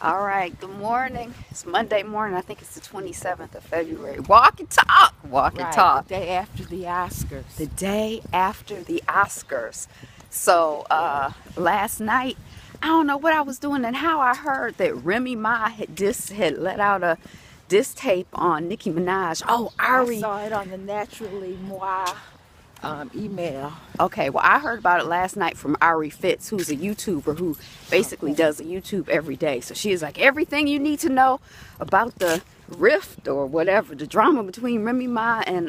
All right, good morning. It's Monday morning. I think it's the 27th of February. Walk and talk. Walk and Right, the talk. day after the Oscars. The day after the Oscars. So, last night, I don't know what I was doing and how I heard that Remy Ma had let out a diss tape on Nicki Minaj. Oh, I Ari. saw it on the Naturally Moi email. Okay, well, I heard about it last night from Ari Fitz, who's a YouTuber who basically does a YouTube every day. So she is like, everything you need to know about the rift or whatever, the drama between Remy Ma and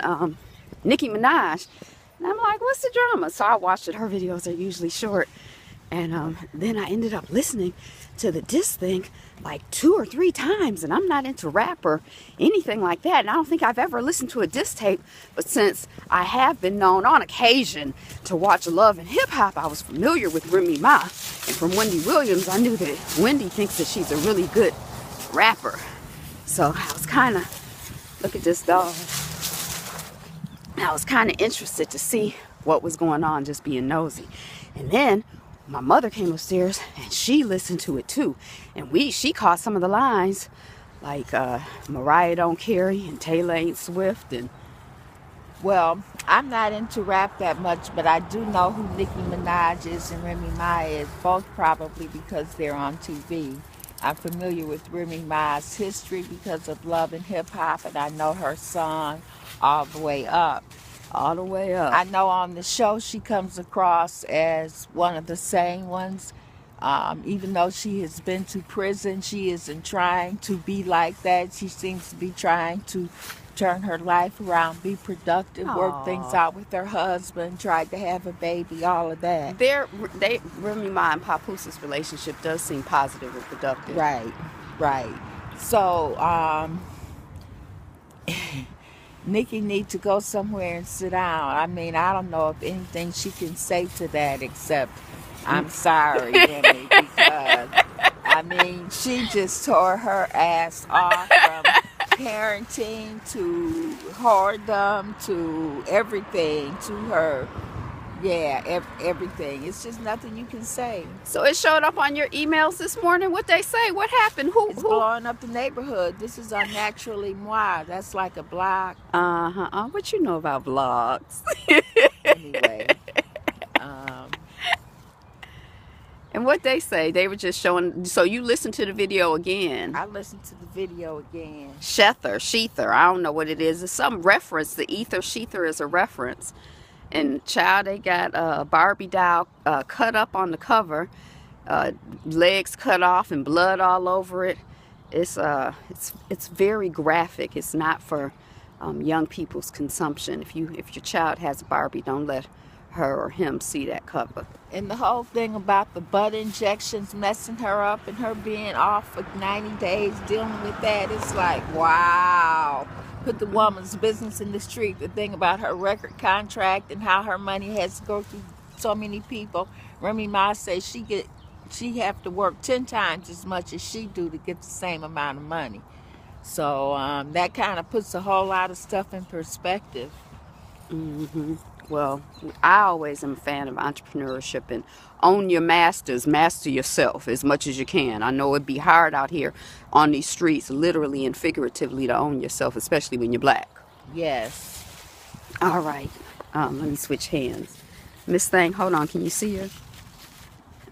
Nicki Minaj. And I'm like, what's the drama? So I watched it. Her videos are usually short. And then I ended up listening to the diss thing like 2 or 3 times. And I'm not into rap or anything like that. And I don't think I've ever listened to a diss tape. But since I have been known on occasion to watch Love and Hip Hop, I was familiar with Remy Ma. And from Wendy Williams, I knew that Wendy thinks that she's a really good rapper. So I was kind of, look at this dog. I was kind of interested to see what was going on, just being nosy. And then my mother came upstairs and she listened to it too. And she caught some of the lines like Mariah don't carry and Taylor ain't swift. And Well, I'm not into rap that much, but I do know who Nicki Minaj is and Remy Ma is, both probably because they're on TV. I'm familiar with Remy Ma's history because of Love and Hip Hop, and I know her song All the Way Up. all the way up. I know on the show she comes across as one of the sane ones. Even though she has been to prison, she isn't trying to be like that. She seems to be trying to turn her life around, be productive, work things out with her husband, tried to have a baby, all of that. Remy Ma and Papooses relationship does seem positive and productive. Right, right. So, Nikki needs to go somewhere and sit down. I mean, I don't know if anything she can say to that except, I'm sorry, Remy, because, I mean, she just tore her ass off from parenting to whoredom to everything to her. Yeah, everything. It's just nothing you can say. So it showed up on your emails this morning. What they say? What happened? It's blowing up the neighborhood. This is on Naturally Moi. That's like a blog. What you know about vlogs? Anyway. And what they say, they were just showing. So you listened to the video again. I listened to the video again. Shether. I don't know what it is. It's some reference. The Shether is a reference. And child, they got a Barbie doll cut up on the cover, legs cut off and blood all over it. It's very graphic. It's not for young people's consumption. If your child has a Barbie, don't let her or him see that cover. And the whole thing about the butt injections messing her up and her being off for 90 days dealing with that, it's like, wow. Put the woman's business in the street. The thing about her record contract and how her money has to go through so many people. Remy Ma says she have to work 10 times as much as she do to get the same amount of money. So that kind of puts a whole lot of stuff in perspective. Mm-hmm. Well, I always am a fan of entrepreneurship and own your masters, master yourself as much as you can. I know it'd be hard out here on these streets, literally and figuratively, to own yourself, especially when you're black. Yes. All right. Let me switch hands. Miss Thing, hold on. Can you see her?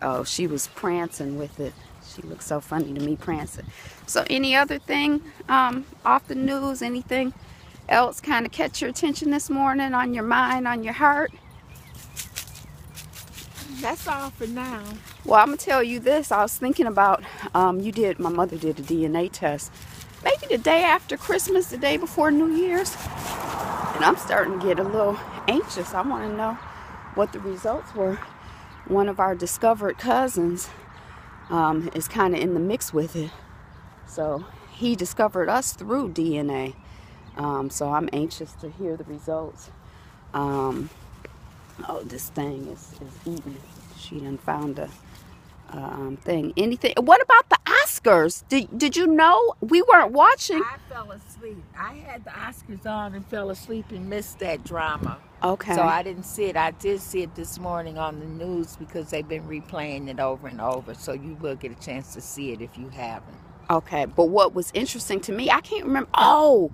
Oh, she was prancing with it. She looks so funny to me prancing. So any other thing off the news, anything else kind of catch your attention this morning, on your mind, on your heart? That's all for now. Well, I'm gonna tell you this. I was thinking about my mother did a DNA test maybe the day after Christmas, the day before New Year's, and I'm starting to get a little anxious. I want to know what the results were. One of our discovered cousins is kind of in the mix with it, so he discovered us through DNA. So I'm anxious to hear the results. Oh, this thing is eating. She done found a thing. Anything? What about the Oscars. Did you know? We weren't watching. I fell asleep. I had the Oscars on and fell asleep and missed that drama. Okay. So I didn't see it. I did see it this morning on the news because they've been replaying it over and over. So you will get a chance to see it if you haven't. Okay, but what was interesting to me, I can't remember. Oh,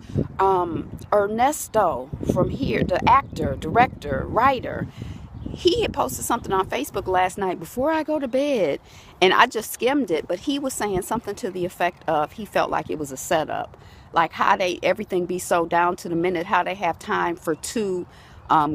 Ernesto from here, the actor, director, writer, he had posted something on Facebook last night before I go to bed, and I just skimmed it, but he was saying something to the effect of he felt like it was a setup, like how everything be so down to the minute, how they have time for two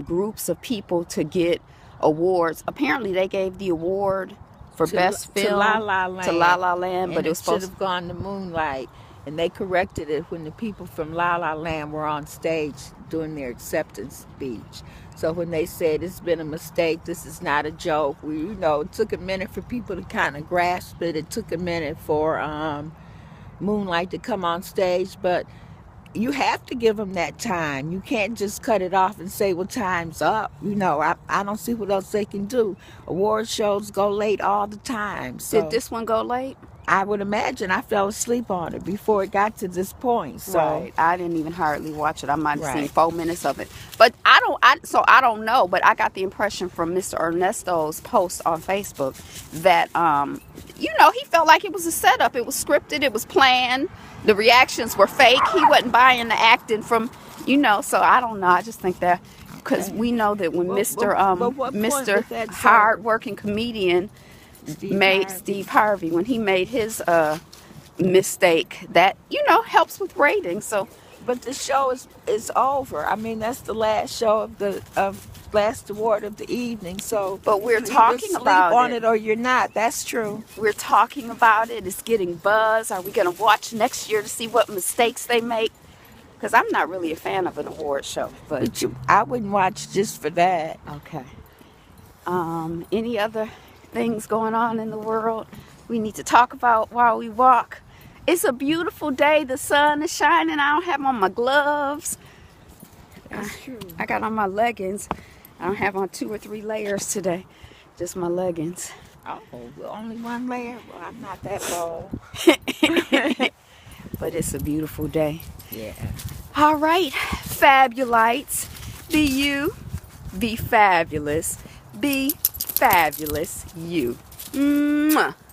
groups of people to get awards. Apparently they gave the award for best film to LaLaLand, but it was supposed to have gone to Moonlight, and they corrected it when the people from LaLaLand were on stage doing their acceptance speech. So when they said it's been a mistake, this is not a joke, it took a minute for people to kind of grasp it. It took a minute for Moonlight to come on stage, but you have to give them that time. You can't just cut it off and say, well, time's up. I don't see what else they can do. Award shows go late all the time. So did this one go late? I would imagine. I fell asleep on it before it got to this point. So right. I didn't even hardly watch it. I might have seen 4 minutes of it. But I don't know. But I got the impression from Mr. Ernesto's post on Facebook that, he felt like it was a setup. It was scripted. It was planned. The reactions were fake. He wasn't buying the acting from, so I don't know. I just think that because we know that when Mr. hard-working comedian Steve Harvey, when he made his mistake, that, helps with ratings. So, but the show is over. I mean, that's the last show of last award of the evening. So, but we're talking about on it or you're not. That's true. We're talking about it. It's getting buzz. Are we going to watch next year to see what mistakes they make? Because I'm not really a fan of an award show, but I wouldn't watch just for that. Okay. Any other things going on in the world we need to talk about while we walk? It's a beautiful day. The sun is shining. I don't have on my gloves. That's true. I got on my leggings. I don't have on 2 or 3 layers today. Just my leggings. Oh, well, only 1 layer? Well, I'm not that bold. But it's a beautiful day. Yeah. All right, fabulites. Be you. Be fabulous. Be fabulous you. Mwah.